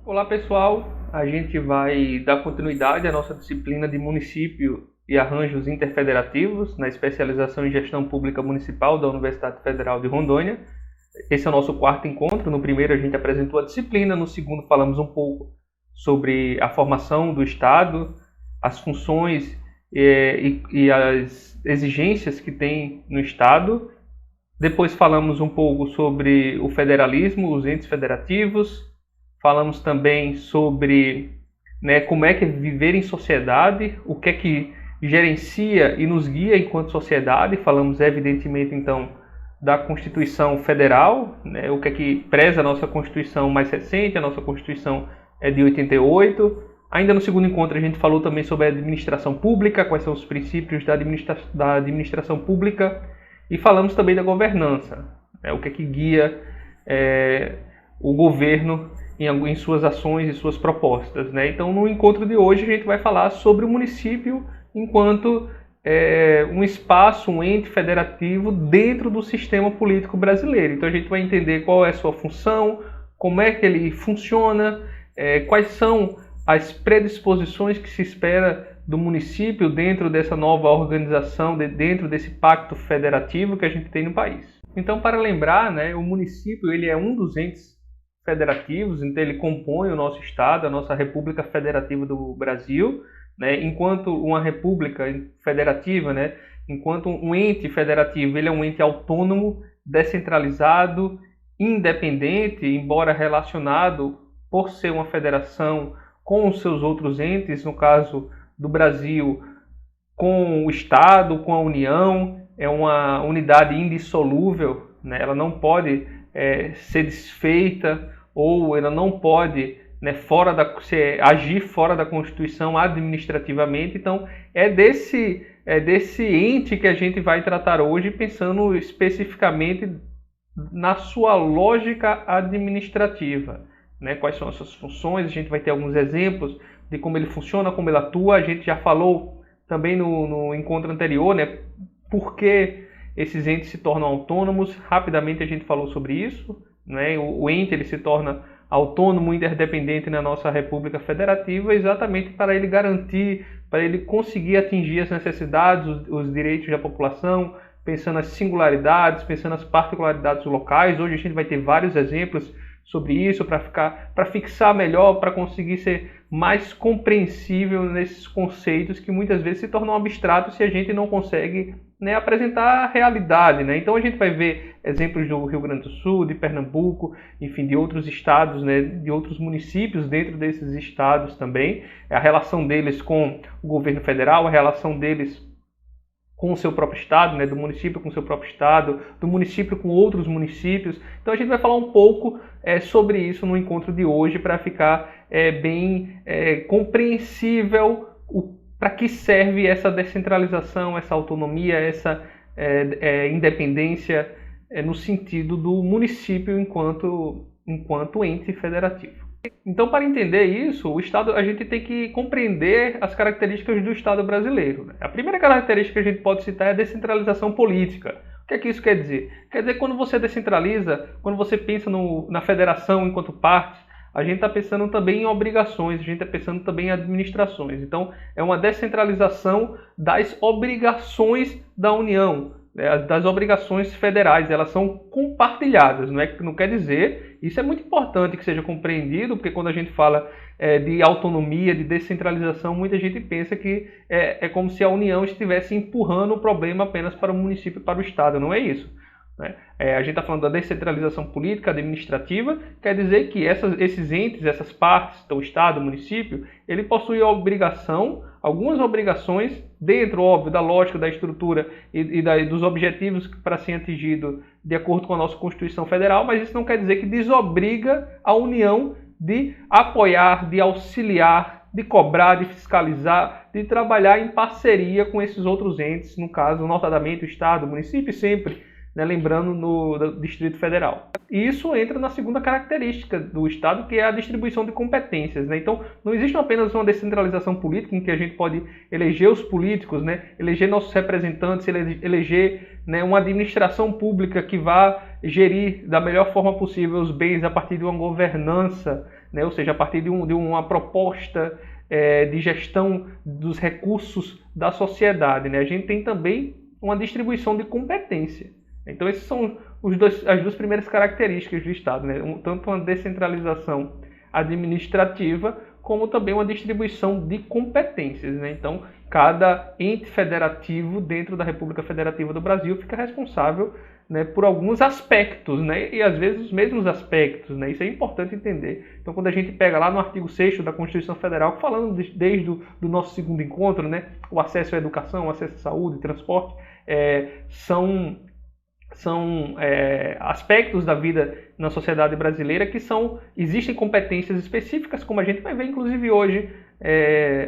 Olá pessoal, a gente vai dar continuidade à nossa disciplina de município e arranjos interfederativos na especialização em gestão pública municipal da Universidade Federal de Rondônia. Esse é o nosso quarto encontro. No primeiro a gente apresentou a disciplina, no segundo falamos um pouco sobre a formação do Estado, as funções e as exigências que tem no Estado. Depois falamos um pouco sobre o federalismo, os entes federativos. Falamos também sobre como é que é viver em sociedade, o que é que gerencia e nos guia enquanto sociedade. Falamos, evidentemente, então, da Constituição Federal, o que é que preza a nossa Constituição mais recente, a nossa Constituição é de 88. Ainda no segundo encontro a gente falou também sobre a administração pública, quais são os princípios da administração pública, e falamos também da governança, o que é que guia o governo em suas ações e suas propostas. Então, no encontro de hoje, a gente vai falar sobre o município enquanto um espaço, um ente federativo dentro do sistema político brasileiro. Então, a gente vai entender qual é a sua função, como é que ele funciona, quais são as predisposições que se espera do município dentro dessa nova organização, dentro desse pacto federativo que a gente tem no país. Então, para lembrar, o município ele é um dos entes federativos, então ele compõe o nosso Estado, a nossa República Federativa do Brasil, enquanto uma república federativa, enquanto um ente federativo, ele é um ente autônomo, descentralizado, independente, embora relacionado por ser uma federação com os seus outros entes, no caso do Brasil, com o Estado, com a União, é uma unidade indissolúvel, ela não pode ser desfeita ou ela não pode agir fora da Constituição administrativamente. Então, é desse ente que a gente vai tratar hoje, pensando especificamente na sua lógica administrativa. Quais são as suas funções, a gente vai ter alguns exemplos de como ele funciona, como ele atua. A gente já falou também no encontro anterior, por que esses entes se tornam autônomos. Rapidamente a gente falou sobre isso. O ente ele se torna autônomo, interdependente na nossa República Federativa, exatamente para ele garantir, para ele conseguir atingir as necessidades, os direitos da população, pensando nas singularidades, pensando nas particularidades locais. Hoje a gente vai ter vários exemplos sobre isso, para fixar melhor, para conseguir ser mais compreensível nesses conceitos que muitas vezes se tornam abstratos se a gente não consegue apresentar a realidade. Então a gente vai ver exemplos do Rio Grande do Sul, de Pernambuco, enfim, de outros estados, de outros municípios dentro desses estados também, a relação deles com o governo federal, a relação deles com o seu próprio estado, do município com o seu próprio estado, do município com outros municípios. Então a gente vai falar um pouco sobre isso no encontro de hoje, para ficar bem compreensível para que serve essa descentralização, essa autonomia, essa independência no sentido do município enquanto ente federativo. Então, para entender isso, a gente tem que compreender as características do Estado brasileiro. A primeira característica que a gente pode citar é a descentralização política. O que é que isso quer dizer? Quer dizer que quando você descentraliza, quando você pensa na federação enquanto parte, a gente está pensando também em obrigações, a gente está pensando também em administrações. Então, é uma descentralização das obrigações da União, das obrigações federais. Elas são compartilhadas, não quer dizer, isso é muito importante que seja compreendido, porque quando a gente fala de autonomia, de descentralização, muita gente pensa que é como se a União estivesse empurrando o problema apenas para o município e para o Estado. Não é isso. A gente está falando da descentralização política, administrativa, quer dizer que esses entes, essas partes, o Estado, o município, ele possui algumas obrigações dentro, óbvio, da lógica, da estrutura e dos objetivos para serem atingidos de acordo com a nossa Constituição Federal, mas isso não quer dizer que desobriga a União de apoiar, de auxiliar, de cobrar, de fiscalizar, de trabalhar em parceria com esses outros entes, no caso, notadamente, o Estado, o município, sempre lembrando no Distrito Federal. E isso entra na segunda característica do Estado, que é a distribuição de competências. Então, não existe apenas uma descentralização política em que a gente pode eleger os políticos, eleger nossos representantes, eleger uma administração pública que vá gerir da melhor forma possível os bens a partir de uma governança né? Ou seja, a partir de uma proposta de gestão dos recursos da sociedade, né? A gente tem também uma distribuição de competência. Então, essas são as duas primeiras características do Estado, né? Tanto uma descentralização administrativa, como também uma distribuição de competências, né? Então, cada ente federativo dentro da República Federativa do Brasil fica responsável, né, por alguns aspectos, né, e às vezes os mesmos aspectos, né, isso é importante entender. Então, quando a gente pega lá no artigo 6º da Constituição Federal, falando desde o nosso segundo encontro, né, o acesso à educação, o acesso à saúde, transporte, são aspectos da vida na sociedade brasileira que existem competências específicas, como a gente vai ver inclusive hoje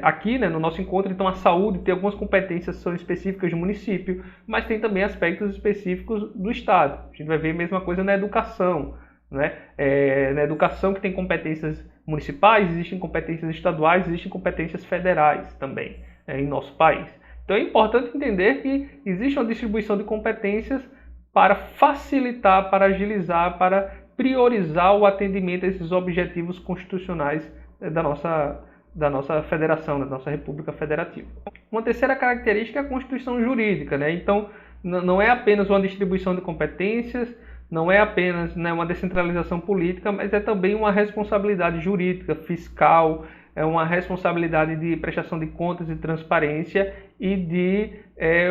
aqui, né, no nosso encontro. Então, a saúde tem algumas competências que são específicas do município, mas tem também aspectos específicos do Estado. A gente vai ver a mesma coisa na educação, né? Na educação, que tem competências municipais, existem competências estaduais, existem competências federais também em nosso país. Então, é importante entender que existe uma distribuição de competências para facilitar, para agilizar, para priorizar o atendimento a esses objetivos constitucionais da nossa federação, da nossa República Federativa. Uma terceira característica é a constituição jurídica, né? Então, não é apenas uma distribuição de competências, não é apenas, né, uma descentralização política, mas é também uma responsabilidade jurídica, fiscal, é uma responsabilidade de prestação de contas e transparência e de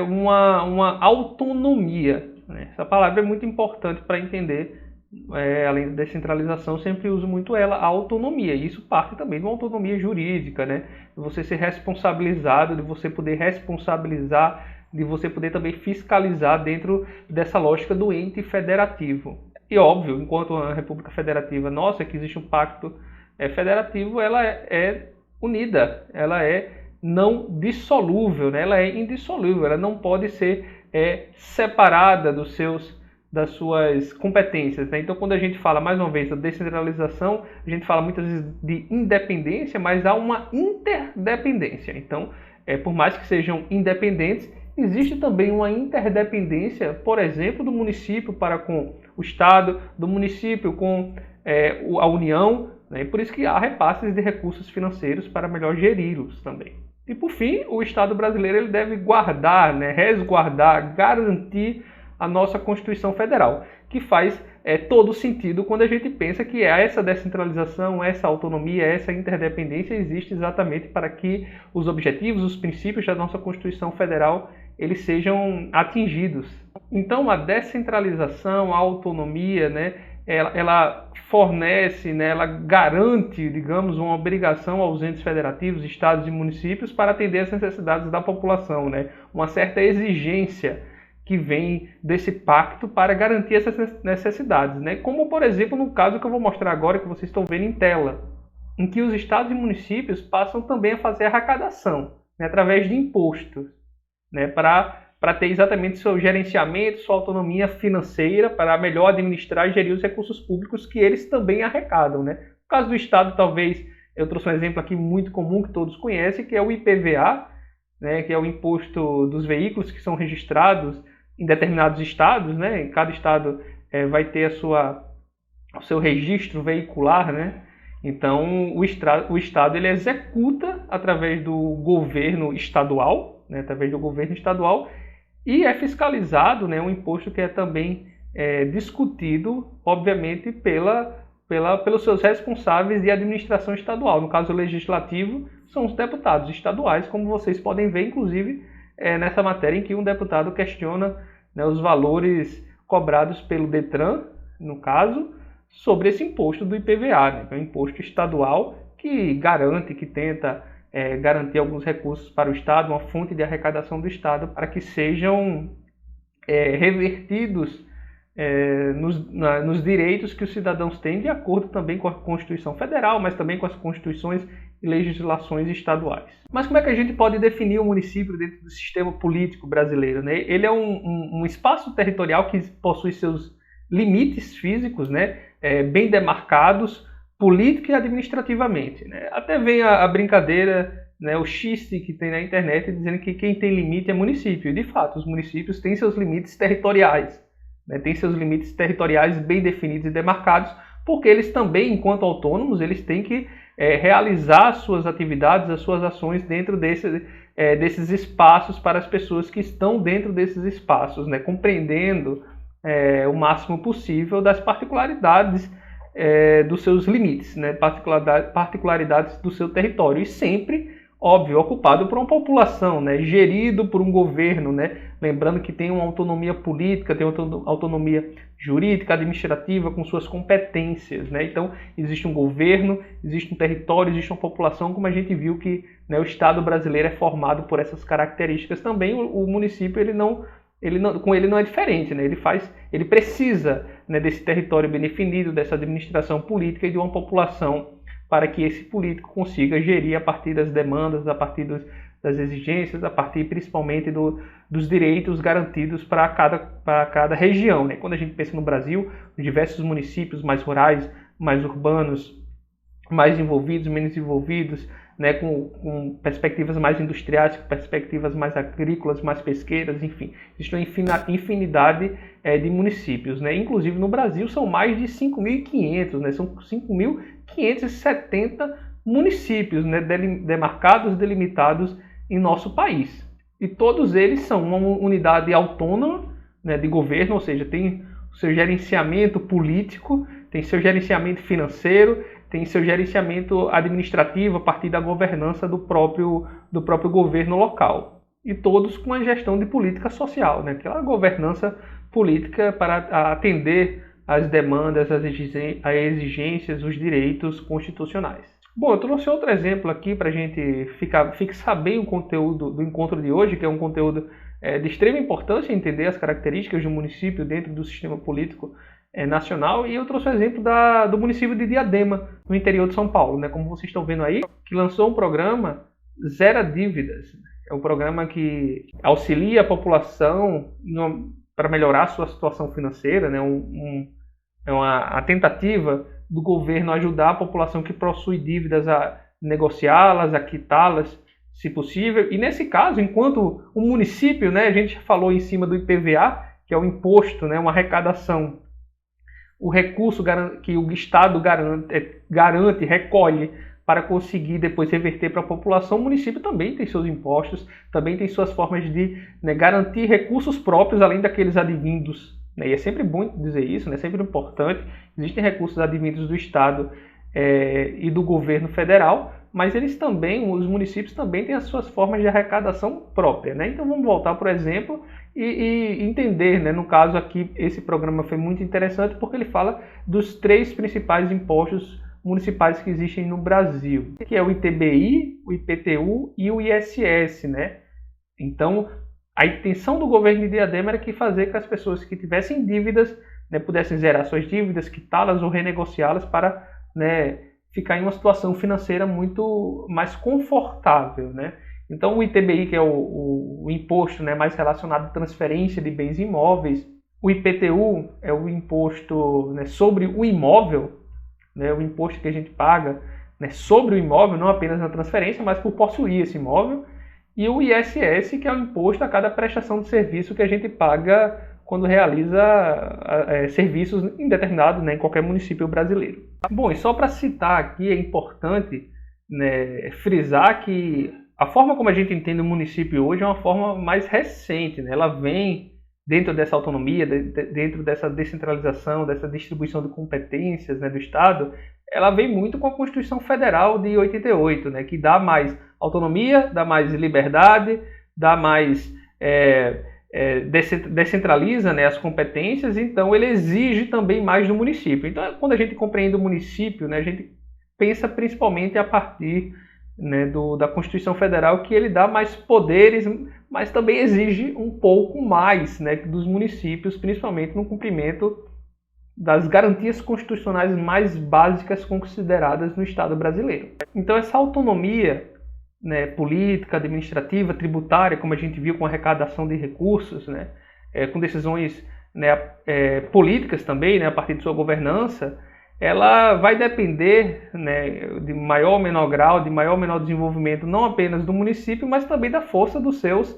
uma autonomia, né? Essa palavra é muito importante para entender. Além da descentralização, sempre uso muito ela, a autonomia. E isso parte também de uma autonomia jurídica, né? De você ser responsabilizado, de você poder responsabilizar, de você poder também fiscalizar dentro dessa lógica do ente federativo. E óbvio, enquanto a República Federativa nossa, que existe um pacto federativo, ela é unida, ela é não dissolúvel, né? Ela é indissolúvel, ela não pode ser separada das suas competências, né? Então, quando a gente fala, mais uma vez, da descentralização, a gente fala muitas vezes de independência, mas há uma interdependência. Então, por mais que sejam independentes, existe também uma interdependência, por exemplo, do município para com o Estado, do município com a União, né? E por isso que há repasses de recursos financeiros para melhor geri-los também. E, por fim, o Estado brasileiro ele deve guardar, né, resguardar, garantir a nossa Constituição Federal, que faz todo sentido quando a gente pensa que essa descentralização, essa autonomia, essa interdependência existe exatamente para que os objetivos, os princípios da nossa Constituição Federal, eles sejam atingidos. Então, a descentralização, a autonomia, né, ela fornece, né, ela garante, digamos, uma obrigação aos entes federativos, estados e municípios para atender às necessidades da população, né, uma certa exigência que vem desse pacto para garantir essas necessidades, né? Como, por exemplo, no caso que eu vou mostrar agora, que vocês estão vendo em tela, em que os estados e municípios passam também a fazer arrecadação, né, através de impostos, né, para ter exatamente seu gerenciamento, sua autonomia financeira, para melhor administrar e gerir os recursos públicos que eles também arrecadam, né? No caso do Estado, talvez, eu trouxe um exemplo aqui muito comum que todos conhecem, que é o IPVA, né, que é o imposto dos veículos que são registrados em determinados estados, né? Em cada estado vai ter o seu registro veicular, né? Então, o Estado ele executa através do governo estadual, né? Através do governo estadual, e é fiscalizado, né? Um imposto que é também discutido, obviamente, pelos seus responsáveis de administração estadual. No caso legislativo, são os deputados estaduais, como vocês podem ver, inclusive, nessa matéria em que um deputado questiona, né, os valores cobrados pelo Detran, no caso, sobre esse imposto do IPVA, né, que é um imposto estadual que garante, que tenta garantir alguns recursos para o Estado, uma fonte de arrecadação do Estado, para que sejam revertidos nos direitos que os cidadãos têm, de acordo também com a Constituição Federal, mas também com as constituições e legislações estaduais. Mas como é que a gente pode definir o município dentro do sistema político brasileiro, né? Ele é um espaço territorial que possui seus limites físicos, né, bem demarcados, política e administrativamente, né? Até vem a brincadeira, né, o xiste que tem na internet dizendo que quem tem limite é município. E, de fato, os municípios têm seus limites territoriais, né? Têm seus limites territoriais bem definidos e demarcados, porque eles também, enquanto autônomos, eles têm que realizar as suas atividades, as suas ações dentro desses espaços para as pessoas que estão dentro desses espaços, né? Compreendendo o máximo possível das particularidades dos seus limites, né? Particularidades do seu território, e sempre, óbvio, ocupado por uma população, né? Gerido por um governo, né? Lembrando que tem uma autonomia política, tem uma autonomia jurídica, administrativa, com suas competências, né? Então, existe um governo, existe um território, existe uma população, como a gente viu que, né, o Estado brasileiro é formado por essas características também. O município, com ele não é diferente, né? Ele precisa, né, desse território bem definido, dessa administração política e de uma população para que esse político consiga gerir a partir das demandas, a partir das exigências, a partir principalmente dos direitos garantidos para cada região, né? Quando a gente pensa no Brasil, diversos municípios mais rurais, mais urbanos, mais envolvidos, menos envolvidos, né, com perspectivas mais industriais, com perspectivas mais agrícolas, mais pesqueiras, enfim. Existe uma infinidade de municípios, né? Inclusive no Brasil são mais de 5.500, né? São 5.570 municípios, né, demarcados, delimitados em nosso país. E todos eles são uma unidade autônoma, né, de governo, ou seja, tem o seu gerenciamento político, tem seu gerenciamento financeiro, tem seu gerenciamento administrativo a partir da governança do próprio governo local. E todos com a gestão de política social, né? Aquela governança política para atender às demandas, às exigências, os direitos constitucionais. Bom, eu trouxe outro exemplo aqui para a gente fixar bem o conteúdo do encontro de hoje, que é um conteúdo de extrema importância entender as características de um município dentro do sistema político nacional, e eu trouxe o exemplo do município de Diadema, no interior de São Paulo, né? Como vocês estão vendo aí, que lançou um programa Zero Dívidas. É um programa que auxilia a população para melhorar a sua situação financeira, né? É uma tentativa do governo ajudar a população que possui dívidas a negociá-las, a quitá-las, se possível. E nesse caso, enquanto o município, né, a gente falou em cima do IPVA, que é o imposto, né, uma arrecadação, o recurso que o Estado garante, recolhe para conseguir depois reverter para a população, o município também tem seus impostos, também tem suas formas de, né, garantir recursos próprios, além daqueles advindos, né? E é sempre bom dizer isso, né? É sempre importante. Existem recursos advindos do Estado e do governo federal, mas os municípios também têm as suas formas de arrecadação própria, né? Então vamos voltar, por exemplo, e entender, né? No caso aqui, esse programa foi muito interessante porque ele fala dos 3 principais impostos municipais que existem no Brasil, que é o ITBI, o IPTU e o ISS, né? Então, a intenção do governo de Diadema era que fazer com que as pessoas que tivessem dívidas, né, pudessem zerar suas dívidas, quitá-las ou renegociá-las para, né, ficar em uma situação financeira muito mais confortável, né? Então, o ITBI, que é o imposto, né, mais relacionado à transferência de bens imóveis, o IPTU é o imposto, né, sobre o imóvel, né, o imposto que a gente paga, né, sobre o imóvel, não apenas na transferência, mas por possuir esse imóvel, e o ISS, que é o imposto a cada prestação de serviço que a gente paga quando realiza serviços indeterminados, né, em qualquer município brasileiro. Bom, e só para citar aqui, é importante, né, frisar que a forma como a gente entende o município hoje é uma forma mais recente, né? Ela vem dentro dessa autonomia, dentro dessa descentralização, dessa distribuição de competências, né, do Estado. Ela vem muito com a Constituição Federal de 88, né, que dá mais autonomia, dá mais liberdade, dá mais descentraliza, né, as competências. Então ele exige também mais do município. Então, quando a gente compreende o município, né, a gente pensa principalmente a partir, né, da Constituição Federal, que ele dá mais poderes, mas também exige um pouco mais, né, dos municípios, principalmente no cumprimento das garantias constitucionais mais básicas consideradas no Estado brasileiro. Então essa autonomia, né, política, administrativa, tributária, como a gente viu com a arrecadação de recursos, né, com decisões, né, políticas também, né, a partir de sua governança, ela vai depender, né, de maior ou menor grau, de maior ou menor desenvolvimento, não apenas do município, mas também da força dos seus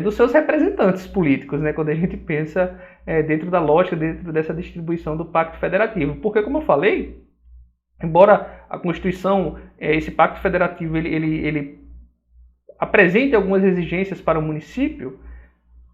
dos seus representantes políticos, né, quando a gente pensa dentro da lógica, dentro dessa distribuição do Pacto Federativo. Porque, como eu falei, embora a Constituição, esse Pacto Federativo, ele apresente algumas exigências para o município,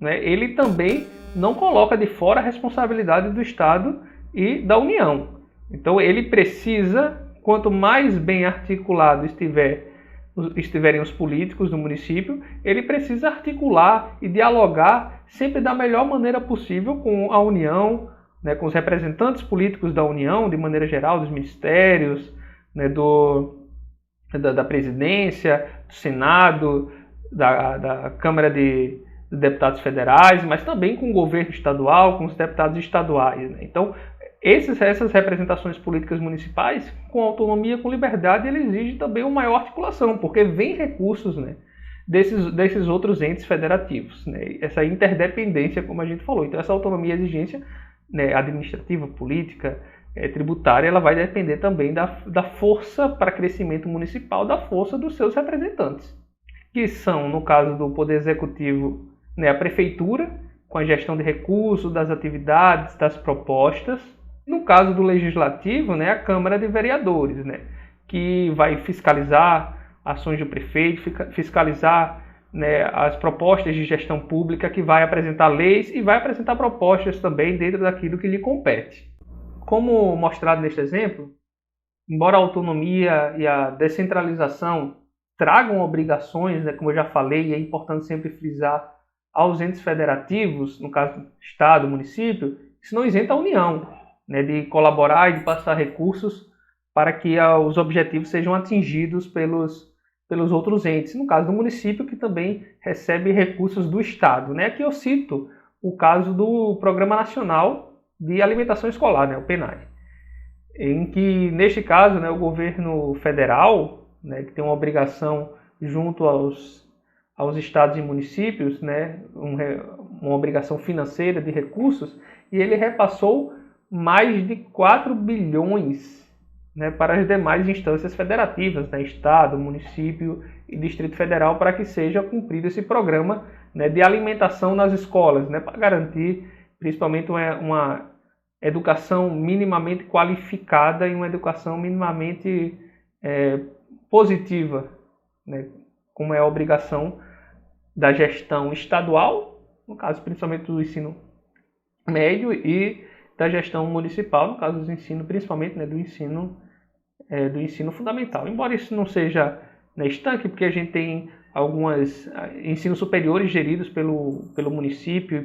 né, ele também não coloca de fora a responsabilidade do Estado e da União. Então ele precisa, quanto mais bem articulado estiverem os políticos do município, ele precisa articular e dialogar sempre da melhor maneira possível com a União, né, com os representantes políticos da União, de maneira geral, dos ministérios, né, da presidência, do Senado, da Câmara de Deputados Federais, mas também com o governo estadual, com os deputados estaduais, né? Então, essas representações políticas municipais, com autonomia, com liberdade, ele exige também uma maior articulação, porque vem recursos, né, desses outros entes federativos, né? Essa interdependência, como a gente falou. Então, essa autonomia e exigência, né, administrativa, política, tributária, ela vai depender também da força para crescimento municipal, da força dos seus representantes, que são, no caso do Poder Executivo, né, a Prefeitura, com a gestão de recursos, das atividades, das propostas. No caso do Legislativo, né, a Câmara de Vereadores, né, que vai fiscalizar ações do prefeito, fiscalizar, né, as propostas de gestão pública, que vai apresentar leis e vai apresentar propostas também dentro daquilo que lhe compete. Como mostrado neste exemplo, embora a autonomia e a descentralização tragam obrigações, né, como eu já falei, e é importante sempre frisar, aos entes federativos, no caso Estado, município, isso não isenta a União, né, de colaborar e de passar recursos para que os objetivos sejam atingidos pelos outros entes. No caso do município, que também recebe recursos do Estado, né? Aqui eu cito o caso do Programa Nacional de Alimentação Escolar, né, o PNAE, em que, neste caso, né, o governo federal, né, que tem uma obrigação junto aos estados e municípios, né, uma obrigação financeira de recursos, e ele repassou mais de 4 bilhões, né, para as demais instâncias federativas, né, Estado, município e Distrito Federal, para que seja cumprido esse programa, né, de alimentação nas escolas, né, para garantir principalmente uma educação minimamente qualificada e uma educação minimamente positiva, né, como é a obrigação da gestão estadual, no caso principalmente do ensino médio, e da gestão municipal, no caso do ensino, principalmente, né, do ensino fundamental. Embora isso não seja, né, estanque, porque a gente tem alguns ensinos superiores geridos pelo município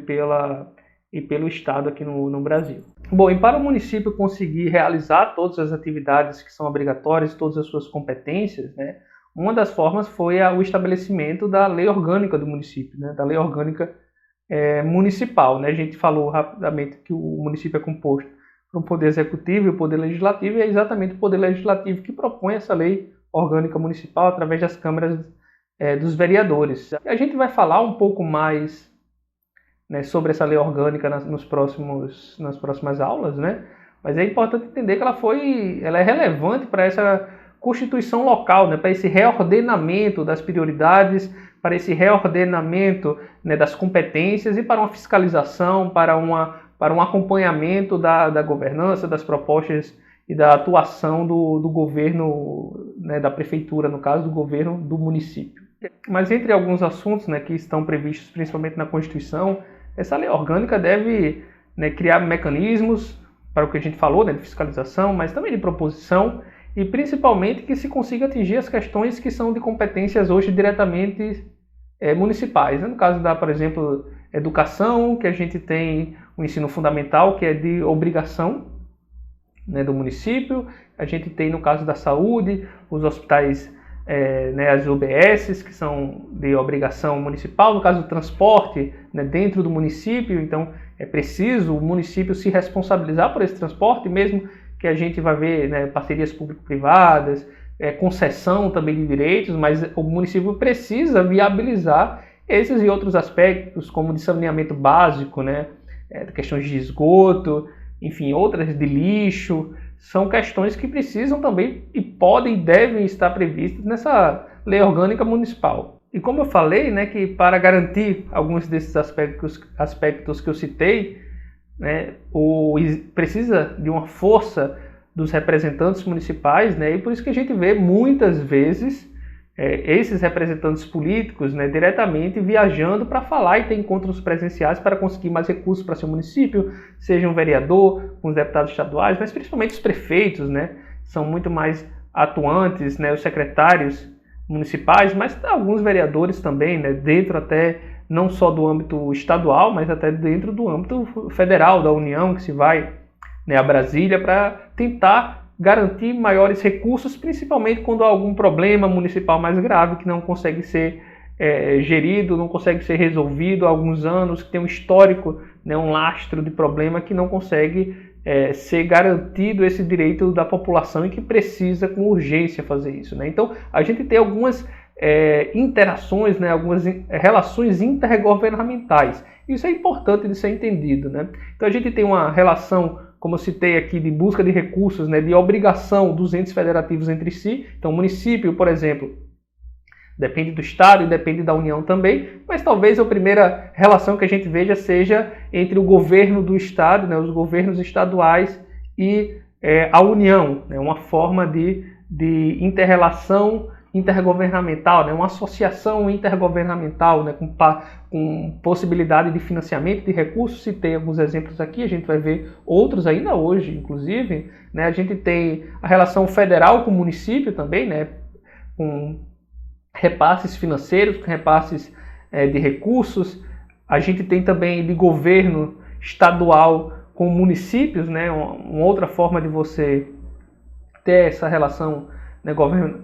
e pelo Estado aqui no Brasil. Bom, e para o município conseguir realizar todas as atividades que são obrigatórias, todas as suas competências, né, uma das formas foi o estabelecimento da lei orgânica do município, né, da lei orgânica municipal, né? A gente falou rapidamente que o município é composto por um poder executivo e o poder legislativo, e é exatamente o poder legislativo que propõe essa lei orgânica municipal através das câmaras dos vereadores. A gente vai falar um pouco mais, né, sobre essa lei orgânica nas próximas aulas, né? Mas é importante entender que ela é relevante para essa constituição local, né, para esse reordenamento das prioridades, para esse reordenamento, né, das competências e para uma fiscalização, para um acompanhamento da governança, das propostas e da atuação do governo, né, da prefeitura, no caso do governo do município. Mas entre alguns assuntos, né, que estão previstos principalmente na Constituição, essa lei orgânica deve, né, criar mecanismos para o que a gente falou, né, de fiscalização, mas também de proposição, e principalmente que se consiga atingir as questões que são de competências hoje diretamente municipais, né? No caso por exemplo, educação, que a gente tem o ensino fundamental, que é de obrigação, né, do município. A gente tem, no caso da saúde, os hospitais, né, as UBSs, que são de obrigação municipal. No caso do transporte, né, dentro do município, então é preciso o município se responsabilizar por esse transporte, mesmo que a gente vai ver, né, parcerias público-privadas, concessão também de direitos, mas o município precisa viabilizar esses e outros aspectos, como de saneamento básico, né, questões de esgoto, enfim, outras de lixo, são questões que precisam também e podem e devem estar previstas nessa lei orgânica municipal. E como eu falei, né, que para garantir alguns desses aspectos que eu citei, né, precisa de uma força dos representantes municipais, né, e por isso que a gente vê muitas vezes esses representantes políticos, né, diretamente viajando para falar e ter encontros presenciais para conseguir mais recursos para seu município, seja um vereador, os deputados estaduais, mas principalmente os prefeitos, né, são muito mais atuantes, né, os secretários municipais, mas alguns vereadores também, né, dentro até não só do âmbito estadual, mas até dentro do âmbito federal, da União, que se vai, né, a Brasília para tentar garantir maiores recursos, principalmente quando há algum problema municipal mais grave que não consegue ser gerido, não consegue ser resolvido há alguns anos, que tem um histórico, né, um lastro de problema que não consegue ser garantido esse direito da população e que precisa com urgência fazer isso, né? Então a gente tem algumas interações, né, algumas relações intergovernamentais. Isso é importante de ser entendido, né? Então a gente tem uma relação, como eu citei aqui, de busca de recursos, né, de obrigação dos entes federativos entre si. Então o município, por exemplo, depende do Estado e depende da União também, mas talvez a primeira relação que a gente veja seja entre o governo do Estado, né, os governos estaduais e a União, né, uma forma de inter-relação intergovernamental, né, uma associação intergovernamental, né, com possibilidade de financiamento de recursos. Citei alguns exemplos aqui, a gente vai ver outros ainda hoje, inclusive, né, a gente tem a relação federal com o município também, né, com repasses financeiros, com repasses de recursos. A gente tem também de governo estadual com municípios, né, uma outra forma de você ter essa relação, né,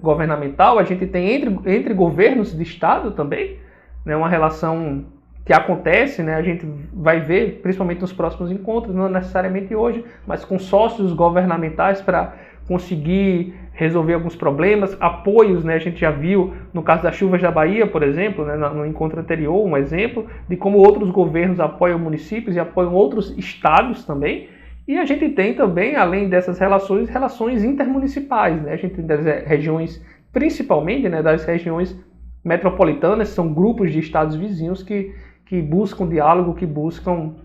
governamental. A gente tem entre governos de estado também, né, uma relação que acontece, né, a gente vai ver principalmente nos próximos encontros, não necessariamente hoje, mas com sócios governamentais para conseguir resolver alguns problemas, apoios, né, a gente já viu no caso das chuvas da Bahia, por exemplo, né, no encontro anterior, um exemplo de como outros governos apoiam municípios e apoiam outros estados também. E a gente tem também, além dessas relações intermunicipais, né? A gente tem das regiões, principalmente, né, das regiões metropolitanas, são grupos de estados vizinhos que buscam diálogo, que buscam,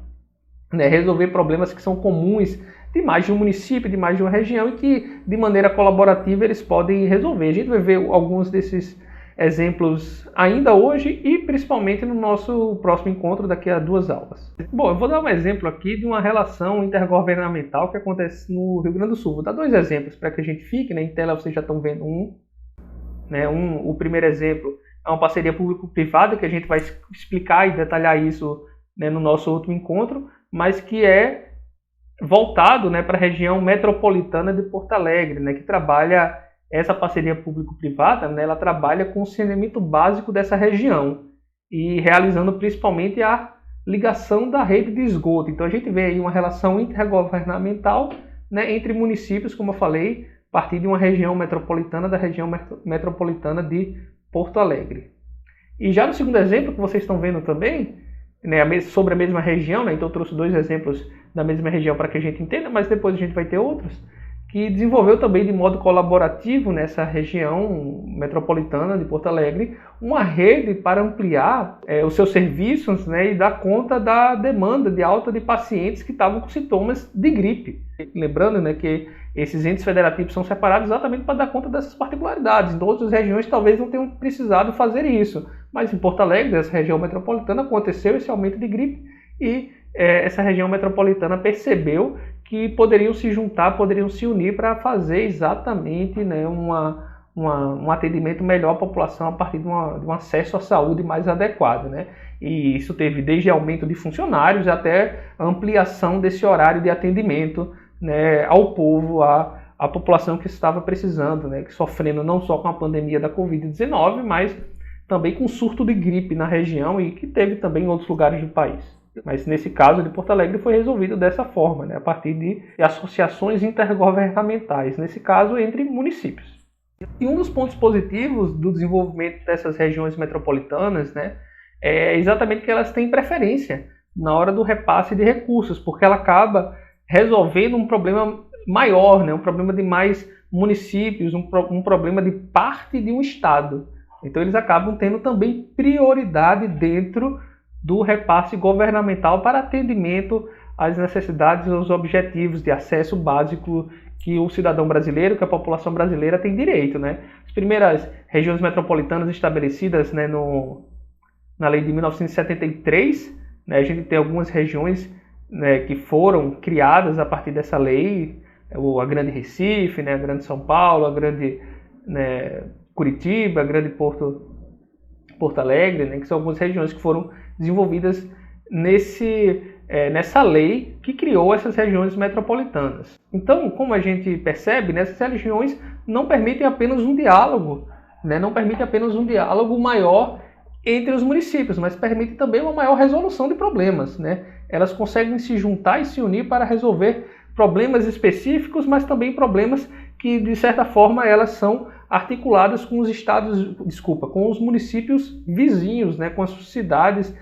né, resolver problemas que são comuns de mais de um município, de mais de uma região e que, de maneira colaborativa, eles podem resolver. A gente vai ver alguns desses exemplos ainda hoje e principalmente no nosso próximo encontro daqui a 2 aulas. Bom, eu vou dar um exemplo aqui de uma relação intergovernamental que acontece no Rio Grande do Sul. Vou dar 2 exemplos para que a gente fique, né? Em tela vocês já estão vendo o primeiro exemplo é uma parceria público-privada, que a gente vai explicar e detalhar isso, né, no nosso outro encontro, mas que é voltado, né, para a região metropolitana de Porto Alegre, né, que trabalha essa parceria público-privada, né, ela trabalha com o saneamento básico dessa região e realizando principalmente a ligação da rede de esgoto. Então a gente vê aí uma relação intergovernamental, né, entre municípios, como eu falei, a partir de uma região metropolitana, da região metropolitana de Porto Alegre. E já no segundo exemplo que vocês estão vendo também, né, sobre a mesma região, né, então eu trouxe 2 exemplos da mesma região para que a gente entenda, mas depois a gente vai ter outros, que desenvolveu também de modo colaborativo nessa região metropolitana de Porto Alegre uma rede para ampliar os seus serviços, né, e dar conta da demanda de alta de pacientes que estavam com sintomas de gripe. Lembrando, né, que esses entes federativos são separados exatamente para dar conta dessas particularidades. Em outras regiões talvez não tenham precisado fazer isso, mas em Porto Alegre, essa região metropolitana, aconteceu esse aumento de gripe e essa região metropolitana percebeu que poderiam se juntar, poderiam se unir para fazer exatamente, né, um atendimento melhor à população a partir de um acesso à saúde mais adequado, né? E isso teve desde aumento de funcionários até ampliação desse horário de atendimento, né, ao povo, à população que estava precisando, né, que sofrendo não só com a pandemia da Covid-19, mas também com surto de gripe na região e que teve também em outros lugares do país. Mas nesse caso de Porto Alegre foi resolvido dessa forma, né, a partir de associações intergovernamentais, nesse caso entre municípios. E um dos pontos positivos do desenvolvimento dessas regiões metropolitanas, né, é exatamente que elas têm preferência na hora do repasse de recursos, porque ela acaba resolvendo um problema maior, né, um problema de mais municípios, um problema de parte de um estado. Então eles acabam tendo também prioridade dentro do repasse governamental para atendimento às necessidades e aos objetivos de acesso básico que o cidadão brasileiro, que a população brasileira tem direito, né? As primeiras regiões metropolitanas estabelecidas, né, na lei de 1973, né, a gente tem algumas regiões, né, que foram criadas a partir dessa lei, a Grande Recife, né, a Grande São Paulo, a Grande, né, Curitiba, a Grande Porto Alegre, né, que são algumas regiões que foram desenvolvidas nessa lei que criou essas regiões metropolitanas. Então, como a gente percebe, essas regiões não permitem apenas um diálogo, né, não permitem apenas um diálogo maior entre os municípios, mas permitem também uma maior resolução de problemas, né? Elas conseguem se juntar e se unir para resolver problemas específicos, mas também problemas que, de certa forma, elas são articuladas com os com os municípios vizinhos, né? Com as cidades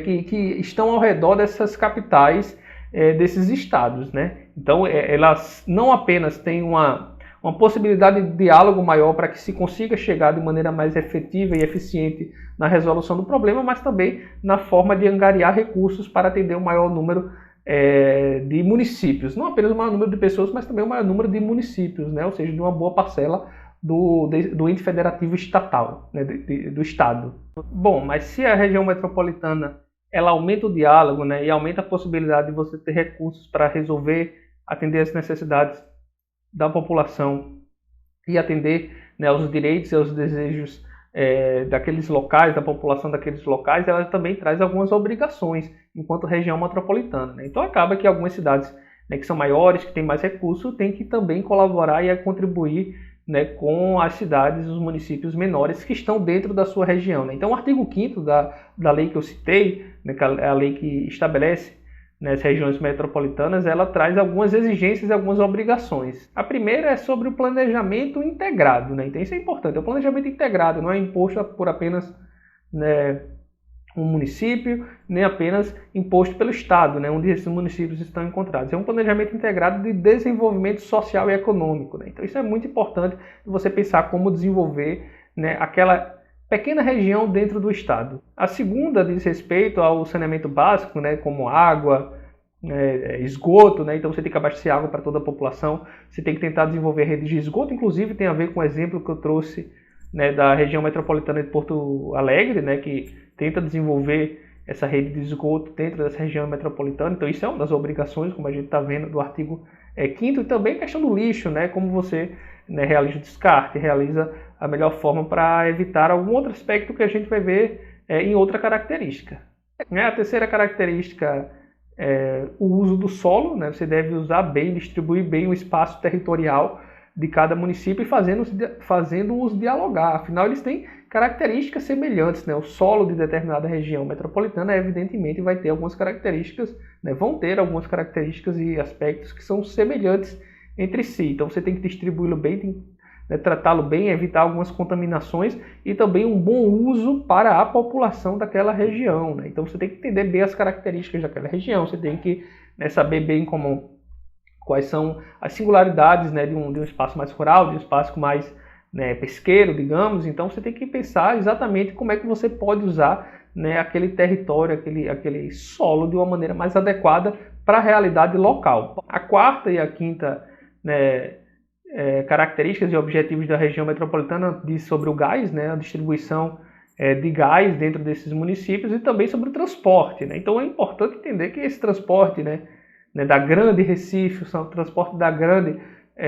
que estão ao redor dessas capitais desses estados, né? Então, elas não apenas têm uma possibilidade de diálogo maior para que se consiga chegar de maneira mais efetiva e eficiente na resolução do problema, mas também na forma de angariar recursos para atender um maior número de municípios. Não apenas o maior número de pessoas, mas também o maior número de municípios, né? Ou seja, de uma boa parcela do ente federativo estatal, né? do Estado. Bom, mas se a região metropolitana ela aumenta o diálogo, né? E aumenta a possibilidade de você ter recursos para resolver, atender as necessidades da população e atender, né, aos direitos e aos desejos daqueles locais, da população daqueles locais, ela também traz algumas obrigações enquanto região metropolitana, né? Então acaba que algumas cidades, né, que são maiores, que têm mais recursos, têm que também colaborar e contribuir, né, com as cidades, os municípios menores que estão dentro da sua região, né? Então o artigo 5º da lei que eu citei, né, que é a lei que estabelece nas regiões metropolitanas, ela traz algumas exigências e algumas obrigações. A primeira é sobre o planejamento integrado, né? Então isso é importante. O planejamento integrado não é imposto por apenas, né, um município, nem apenas imposto pelo Estado, né, onde esses municípios estão encontrados. É um planejamento integrado de desenvolvimento social e econômico, né? Então isso é muito importante você pensar como desenvolver, né, aquela pequena região dentro do Estado. A segunda diz respeito ao saneamento básico, né, como água, esgoto, né? Então você tem que abastecer água para toda a população, você tem que tentar desenvolver redes de esgoto, inclusive tem a ver com o exemplo que eu trouxe, né, da região metropolitana de Porto Alegre, né, que tenta desenvolver essa rede de esgoto dentro dessa região metropolitana. Então isso é uma das obrigações, como a gente está vendo, do artigo 5º, e também a questão do lixo, né, como você, né, realiza o descarte, realiza a melhor forma para evitar algum outro aspecto que a gente vai ver em outra característica. A terceira característica é o uso do solo, né? Você deve usar bem, distribuir bem o espaço territorial de cada município e fazendo-os dialogar. Afinal, eles têm características semelhantes, né? O solo de determinada região metropolitana, evidentemente, vai ter algumas características, né? Vão ter algumas características e aspectos que são semelhantes entre si. Então, você tem que distribuí-lo bem, né, tratá-lo bem, evitar algumas contaminações e também um bom uso para a população daquela região, né? Então, você tem que entender bem as características daquela região, você tem que, né, saber bem quais são as singularidades, né, de um espaço mais rural, de um espaço mais, né, pesqueiro, digamos. Então você tem que pensar exatamente como é que você pode usar, né, aquele território, aquele solo de uma maneira mais adequada para a realidade local. A quarta e a quinta, né, características e objetivos da região metropolitana diz sobre o gás, né, a distribuição de gás dentro desses municípios, e também sobre o transporte, né? Então é importante entender que esse transporte, né, da Grande Recife, o transporte da Grande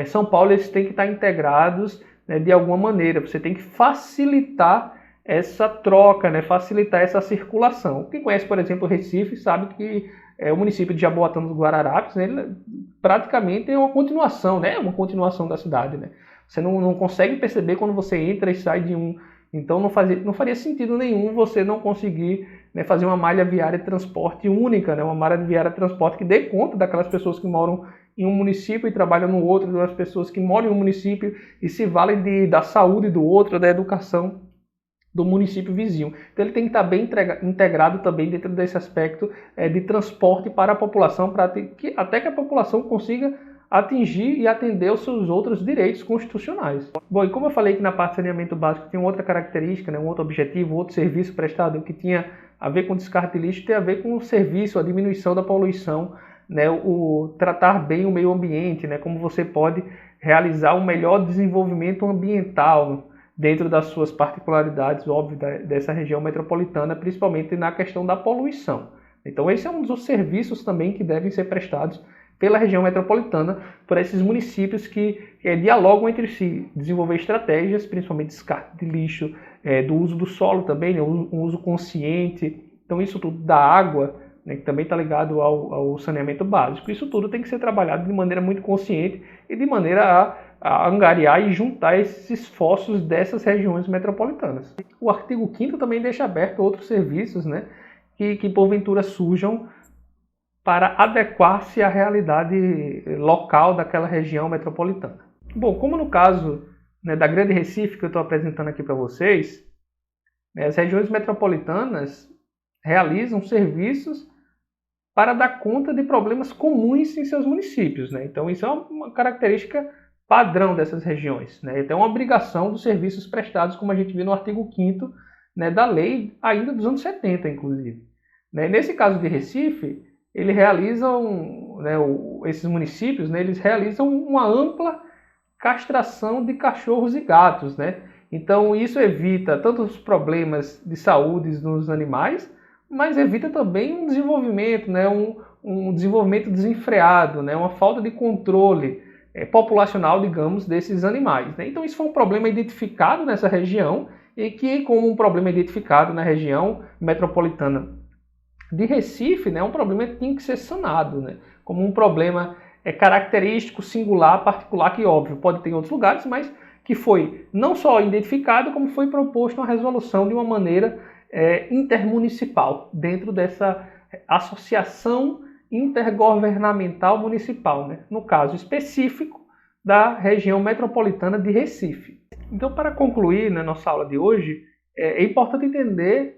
São Paulo, eles têm que estar integrados, né, de alguma maneira. Você tem que facilitar essa troca, né, facilitar essa circulação. Quem conhece, por exemplo, o Recife sabe que o município de Jaboatão dos Guararapes, né, ele praticamente é uma continuação, né, uma continuação da cidade, né? Você não consegue perceber quando você entra e sai de um. Então não faria sentido nenhum você não conseguir, né, fazer uma malha viária de transporte única, né, uma malha viária de transporte que dê conta daquelas pessoas que moram em um município e trabalham no outro, das pessoas que moram em um município e se valem da saúde do outro, da educação do município vizinho. Então ele tem que estar bem integrado também dentro desse aspecto de transporte para a população, até que a população consiga atingir e atender aos seus outros direitos constitucionais. Bom, e como eu falei que na parte de saneamento básico tinha outra característica, né, um outro objetivo, outro serviço prestado que tinha a ver com descarte de lixo, tem a ver com o serviço, a diminuição da poluição, né, o tratar bem o meio ambiente, né, como você pode realizar um melhor desenvolvimento ambiental dentro das suas particularidades, óbvio, dessa região metropolitana, principalmente na questão da poluição. Então esse é um dos serviços também que devem ser prestados pela região metropolitana, por esses municípios que dialogam entre si, desenvolver estratégias, principalmente descarte de lixo, do uso do solo também, né, um uso consciente. Então isso tudo da água, né, que também está ligado ao saneamento básico. Isso tudo tem que ser trabalhado de maneira muito consciente e de maneira a angariar e juntar esses esforços dessas regiões metropolitanas. O artigo 5º também deixa aberto outros serviços, né, que porventura surjam para adequar-se à realidade local daquela região metropolitana. Bom, como no caso, né, da Grande Recife que eu estou apresentando aqui para vocês, né, as regiões metropolitanas realizam serviços para dar conta de problemas comuns em seus municípios, né? Então isso é uma característica padrão dessas regiões, né? Então é uma obrigação dos serviços prestados, como a gente viu no artigo 5º, né, da lei ainda dos anos 70, inclusive. Né? Nesse caso de Recife, eles realizam, né, esses municípios, né, eles realizam uma ampla castração de cachorros e gatos, né? Então isso evita tanto os problemas de saúde nos animais, mas evita também um desenvolvimento, né, um desenvolvimento desenfreado, né, uma falta de controle populacional, digamos, desses animais, né? Então isso foi um problema identificado nessa região e que, como um problema identificado na região metropolitana de Recife, né, um problema que tem que ser sanado, né, como um problema característico, singular, particular, que óbvio pode ter em outros lugares, mas que foi não só identificado, como foi proposto uma resolução de uma maneira intermunicipal, dentro dessa associação intergovernamental municipal, né? No caso específico da região metropolitana de Recife. Então, para concluir, né, nossa aula de hoje, é importante entender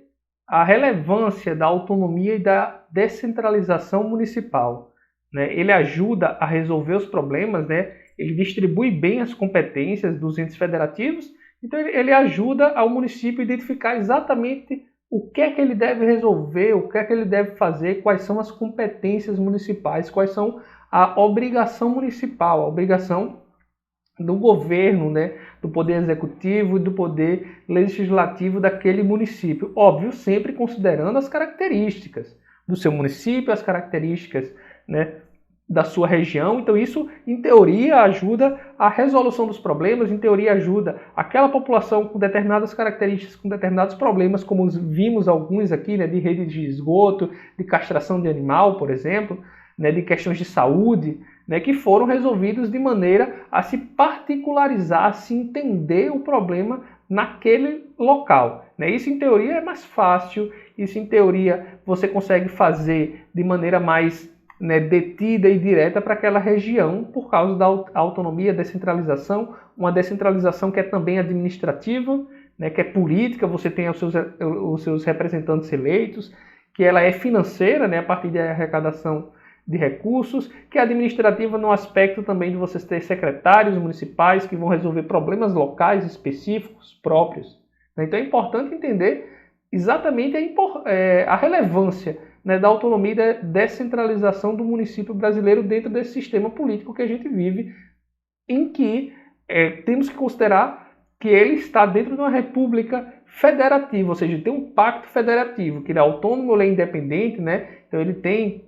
a relevância da autonomia e da descentralização municipal, né? Ele ajuda a resolver os problemas, né? Ele distribui bem as competências dos entes federativos. Então ele ajuda ao município a identificar exatamente o que é que ele deve resolver, o que é que ele deve fazer, quais são as competências municipais, quais são a obrigação municipal, a obrigação do governo, né, do poder executivo e do poder legislativo daquele município. Óbvio, sempre considerando as características do seu município, as características, né, da sua região. Então isso, em teoria, ajuda a resolução dos problemas, em teoria ajuda aquela população com determinadas características, com determinados problemas, como vimos alguns aqui, né, de rede de esgoto, de castração de animal, por exemplo, né, de questões de saúde, né, que foram resolvidos de maneira a se particularizar, a se entender o problema naquele local, né? Isso, em teoria, é mais fácil, isso, em teoria, você consegue fazer de maneira mais, né, detida e direta para aquela região, por causa da autonomia, descentralização, uma descentralização que é também administrativa, né, que é política, você tem os seus representantes eleitos, que ela é financeira, né, a partir da arrecadação de recursos, que é administrativa no aspecto também de vocês ter secretários municipais que vão resolver problemas locais específicos próprios. Então é importante entender exatamente a relevância, né, da autonomia e da descentralização do município brasileiro dentro desse sistema político que a gente vive, em que temos que considerar que ele está dentro de uma república federativa, ou seja, tem um pacto federativo, que ele é autônomo, ele é independente, né? Então ele tem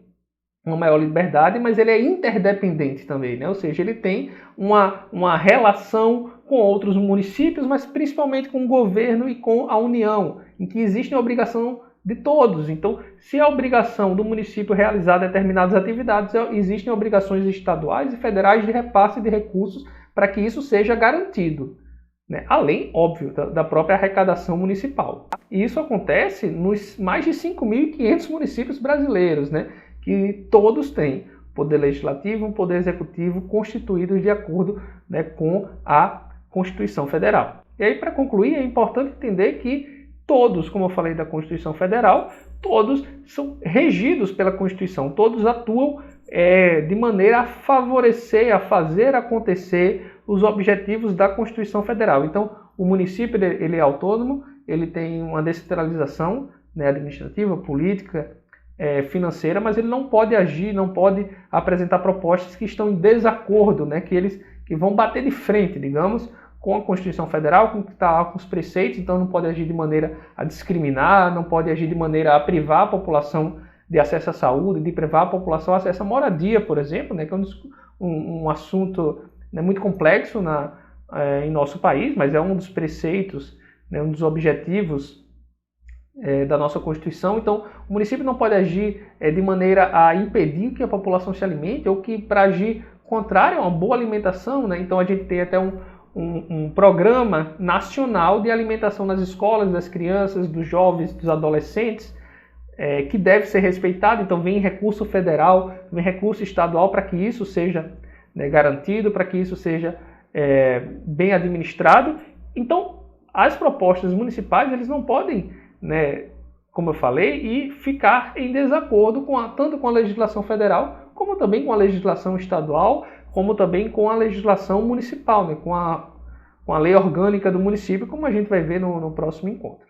uma maior liberdade, mas ele é interdependente também, né? Ou seja, ele tem uma relação com outros municípios, mas principalmente com o governo e com a União, em que existe a obrigação de todos. Então, se a obrigação do município realizar determinadas atividades, existem obrigações estaduais e federais de repasse de recursos para que isso seja garantido, né? Além, óbvio, da própria arrecadação municipal. E isso acontece nos mais de 5.500 municípios brasileiros, né? Que todos têm poder legislativo e um poder executivo constituídos de acordo, né, com a Constituição Federal. E aí, para concluir, é importante entender que todos, como eu falei da Constituição Federal, todos são regidos pela Constituição, todos atuam de maneira a favorecer, a fazer acontecer os objetivos da Constituição Federal. Então, o município ele é autônomo, ele tem uma descentralização, né, administrativa, política, financeira, mas ele não pode agir, não pode apresentar propostas que estão em desacordo, né, que vão bater de frente, digamos, com a Constituição Federal, com os preceitos. Então não pode agir de maneira a discriminar, não pode agir de maneira a privar a população de acesso à saúde, de privar a população de acesso à moradia, por exemplo, né, que é um assunto, né, muito complexo em nosso país, mas é um dos preceitos, né, um dos objetivos da nossa Constituição. Então, o município não pode agir de maneira a impedir que a população se alimente ou que para agir contrário a uma boa alimentação, né? Então, a gente tem até um programa nacional de alimentação nas escolas, das crianças, dos jovens, dos adolescentes, que deve ser respeitado. Então, vem recurso federal, vem recurso estadual para que isso seja, né, garantido, para que isso seja bem administrado. Então, as propostas municipais, eles não podem, né, como eu falei, ficar em desacordo tanto com a legislação federal, como também com a legislação estadual, como também com a legislação municipal, né, com a lei orgânica do município, como a gente vai ver no próximo encontro.